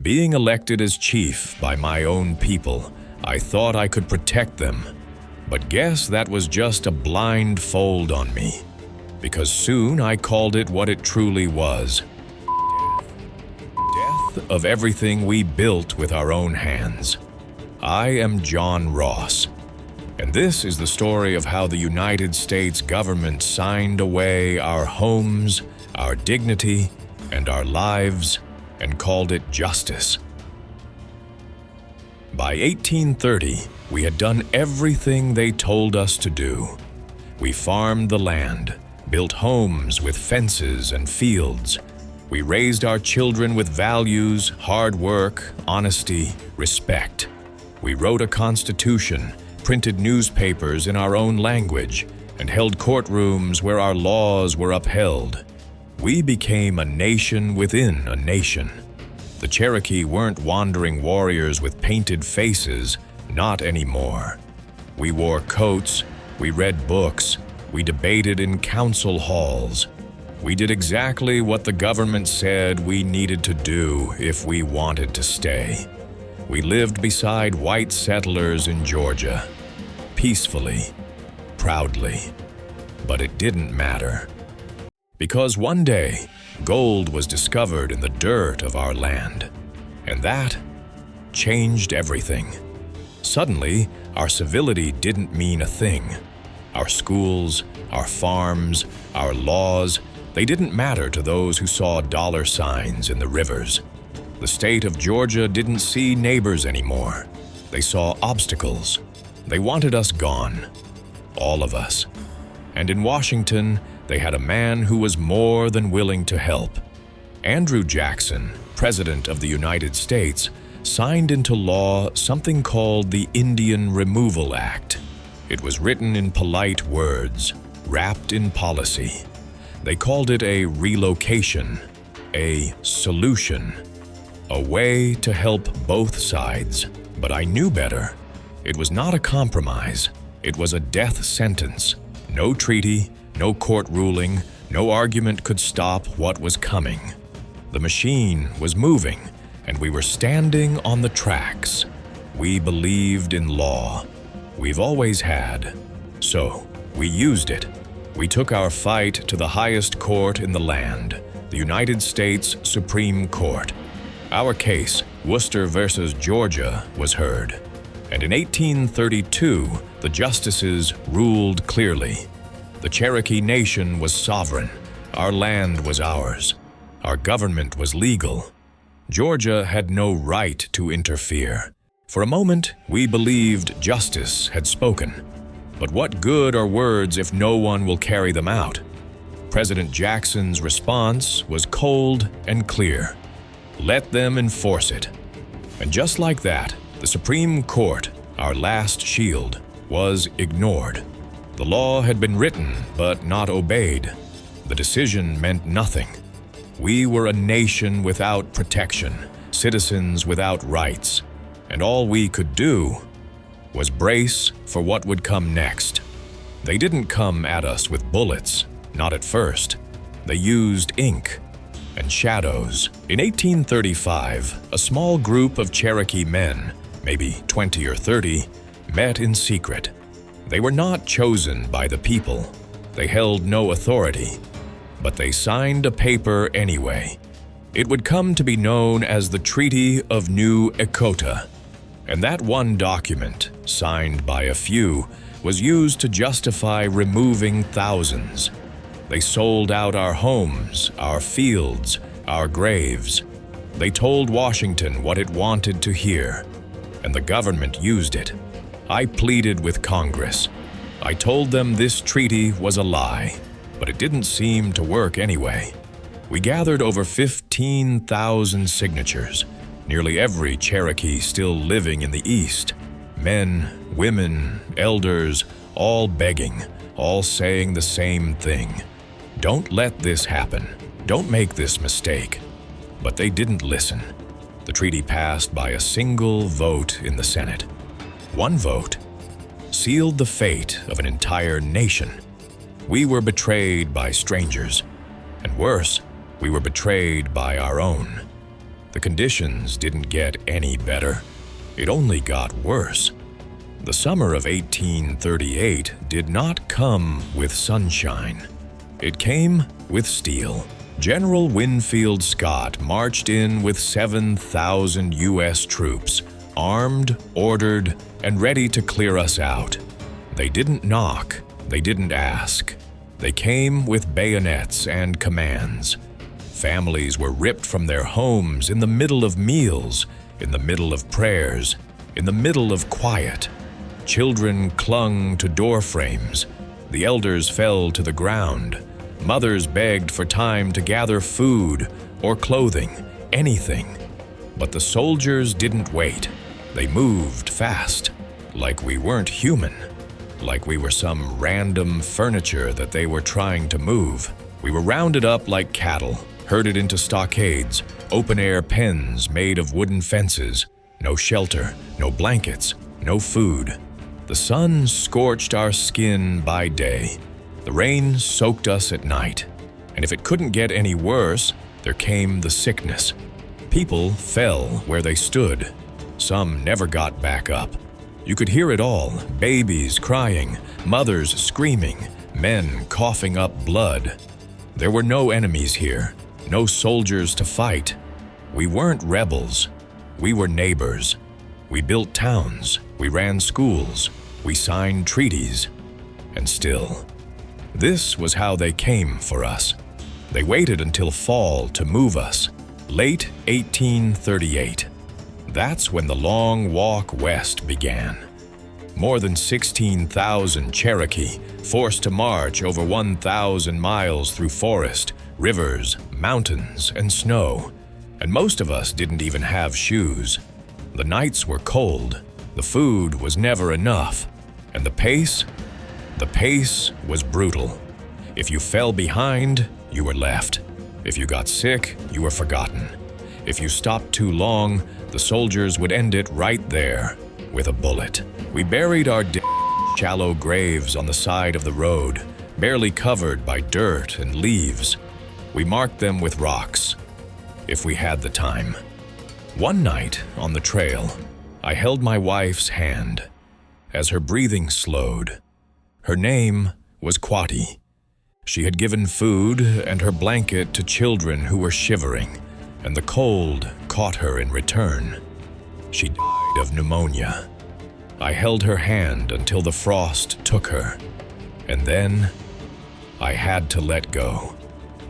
Being elected as chief by my own people, I thought I could protect them. But guess that was just a blind fold on me, because soon I called it what it truly was. Death of everything we built with our own hands. I am John Ross, and this is the story of how the United States government signed away our homes, our dignity, and our lives, and called it justice. By 1830, we had done everything they told us to do. We farmed the land, built homes with fences and fields. We raised our children with values, hard work, honesty, respect. We wrote a constitution, printed newspapers in our own language, and held courtrooms where our laws were upheld. We became a nation within a nation. The Cherokee weren't wandering warriors with painted faces, not anymore. We wore coats, we read books, we debated in council halls. We did exactly what the government said we needed to do if we wanted to stay. We lived beside white settlers in Georgia, peacefully, proudly. But it didn't matter. Because one day, gold was discovered in the dirt of our land, and that changed everything. Suddenly, our civility didn't mean a thing. Our schools, our farms, our laws, they didn't matter to those who saw dollar signs in the rivers. The state of Georgia didn't see neighbors anymore. They saw obstacles. They wanted us gone, all of us. And in Washington, they had a man who was more than willing to help. Andrew Jackson, President of the United States, signed into law something called the Indian Removal Act. It was written in polite words, wrapped in policy. They called it a relocation, a solution, a way to help both sides. But I knew better. It was not a compromise. It was a death sentence. No treaty, no court ruling, no argument could stop what was coming. The machine was moving, and we were standing on the tracks. We believed in law. We've always had. So, we used it. We took our fight to the highest court in the land, the United States Supreme Court. Our case, Worcester versus Georgia, was heard. And in 1832, the justices ruled clearly. The Cherokee Nation was sovereign. Our land was ours. Our government was legal. Georgia had no right to interfere. For a moment, we believed justice had spoken. But what good are words if no one will carry them out? President Jackson's response was cold and clear. Let them enforce it. And just like that, the Supreme Court, our last shield, was ignored. The law had been written, but not obeyed. The decision meant nothing. We were a nation without protection, citizens without rights, and all we could do was brace for what would come next. They didn't come at us with bullets, not at first. They used ink and shadows. In 1835, a small group of Cherokee men, maybe 20 or 30, met in secret. They were not chosen by the people. They held no authority, but they signed a paper anyway. It would come to be known as the Treaty of New Echota. And that one document, signed by a few, was used to justify removing thousands. They sold out our homes, our fields, our graves. They told Washington what it wanted to hear, and the government used it. I pleaded with Congress. I told them this treaty was a lie, but it didn't seem to work anyway. We gathered over 15,000 signatures, nearly every Cherokee still living in the East. Men, women, elders, all begging, all saying the same thing. Don't let this happen. Don't make this mistake. But they didn't listen. The treaty passed by a single vote in the Senate. One vote sealed the fate of an entire nation. We were betrayed by strangers, and worse, we were betrayed by our own. The conditions didn't get any better. It only got worse. The summer of 1838 did not come with sunshine. It came with steel. General Winfield Scott marched in with 7,000 U.S. troops, armed, ordered, and ready to clear us out. They didn't knock, they didn't ask. They came with bayonets and commands. Families were ripped from their homes in the middle of meals, in the middle of prayers, in the middle of quiet. Children clung to door frames. The elders fell to the ground. Mothers begged for time to gather food or clothing, anything. But the soldiers didn't wait. They moved fast, like we weren't human, like we were some random furniture that they were trying to move. We were rounded up like cattle, herded into stockades, open-air pens made of wooden fences. No shelter, no blankets, no food. The sun scorched our skin by day. The rain soaked us at night. And if it couldn't get any worse, there came the sickness. People fell where they stood. Some never got back up. You could hear it all, babies crying, mothers screaming, men coughing up blood. There were no enemies here, no soldiers to fight. We weren't rebels. We were neighbors. We built towns. We ran schools. We signed treaties. And still, this was how they came for us. They waited until fall to move us, late 1838. That's when the long walk west began. More than 16,000 Cherokee, forced to march over 1,000 miles through forest, rivers, mountains, and snow. And most of us didn't even have shoes. The nights were cold, the food was never enough, and the pace was brutal. If you fell behind, you were left. If you got sick, you were forgotten. If you stopped too long, the soldiers would end it right there, with a bullet. We buried our shallow graves on the side of the road, barely covered by dirt and leaves. We marked them with rocks, if we had the time. One night, on the trail, I held my wife's hand. As her breathing slowed, her name was Quati. She had given food and her blanket to children who were shivering, and the cold caught her in return. She died of pneumonia. I held her hand until the frost took her, and then I had to let go,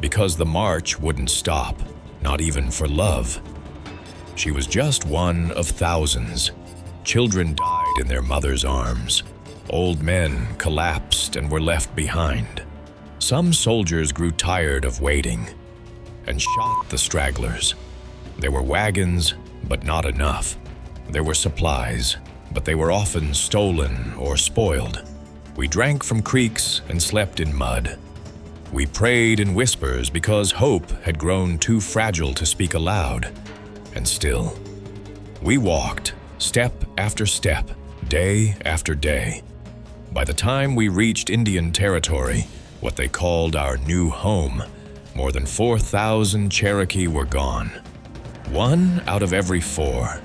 because the march wouldn't stop, not even for love. She was just one of thousands. Children died in their mother's arms. Old men collapsed and were left behind. Some soldiers grew tired of waiting and shot the stragglers. There were wagons, but not enough. There were supplies, but they were often stolen or spoiled. We drank from creeks and slept in mud. We prayed in whispers because hope had grown too fragile to speak aloud. And still, we walked, step after step, day after day. By the time we reached Indian Territory, what they called our new home, more than 4,000 Cherokee were gone. 1 out of every 4.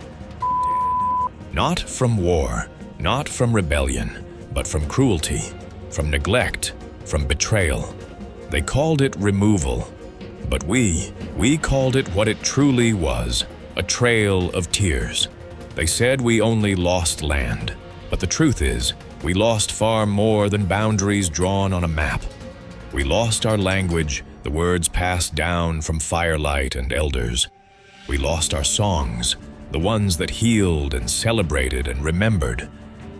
Not from war, not from rebellion, but from cruelty, from neglect, from betrayal. They called it removal, but we called it what it truly was, a trail of tears. They said we only lost land, but the truth is, we lost far more than boundaries drawn on a map. We lost our language, the words passed down from firelight and elders. We lost our songs, the ones that healed and celebrated and remembered.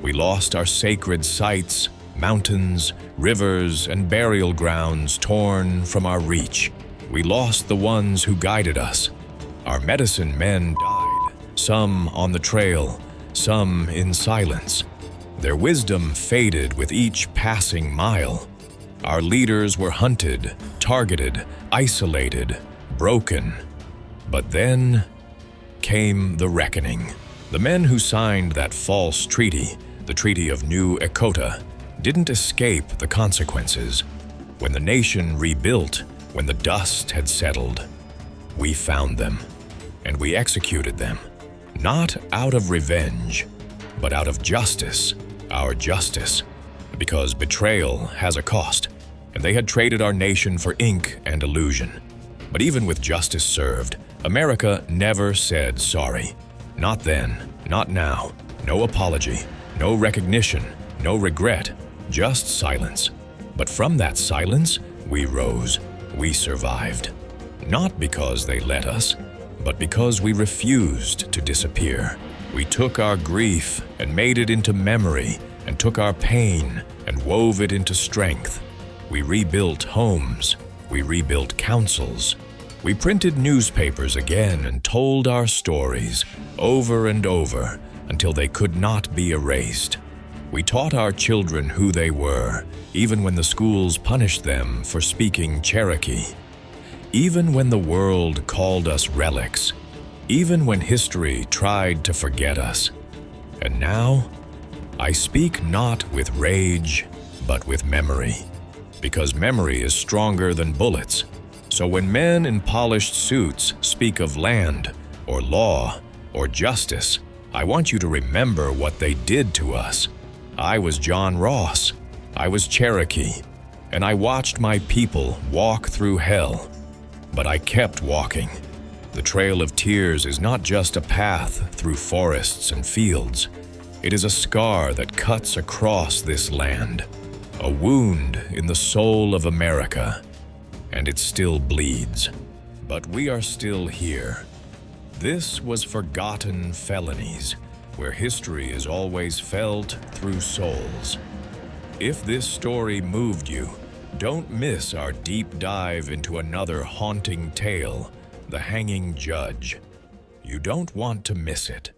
We lost our sacred sites, mountains, rivers, and burial grounds torn from our reach. We lost the ones who guided us. Our medicine men died, some on the trail, some in silence. Their wisdom faded with each passing mile. Our leaders were hunted, targeted, isolated, broken. But then came the reckoning. The men who signed that false treaty, the Treaty of New Echota, didn't escape the consequences. When the nation rebuilt, when the dust had settled, we found them. and we executed them, not out of revenge, but out of justice, our justice, because betrayal has a cost, and they had traded our nation for ink and illusion. But even with justice served, America never said sorry. Not then, not now. No apology, no recognition, no regret, just silence. But from that silence, we rose, we survived. Not because they let us, but because we refused to disappear. We took our grief and made it into memory, and took our pain and wove it into strength. We rebuilt homes, we rebuilt councils. We printed newspapers again and told our stories over and over until they could not be erased. We taught our children who they were, even when the schools punished them for speaking Cherokee. Even when the world called us relics, even when history tried to forget us. And now, I speak not with rage, but with memory, because memory is stronger than bullets. So when men in polished suits speak of land, or law, or justice, I want you to remember what they did to us. I was John Ross, I was Cherokee, and I watched my people walk through hell. But I kept walking. The Trail of Tears is not just a path through forests and fields. It is a scar that cuts across this land, a wound in the soul of America, and it still bleeds. But we are still here. This was Forgotten Felonies, where history is always felt through souls. If this story moved you, don't miss our deep dive into another haunting tale, The Hanging Judge. You don't want to miss it.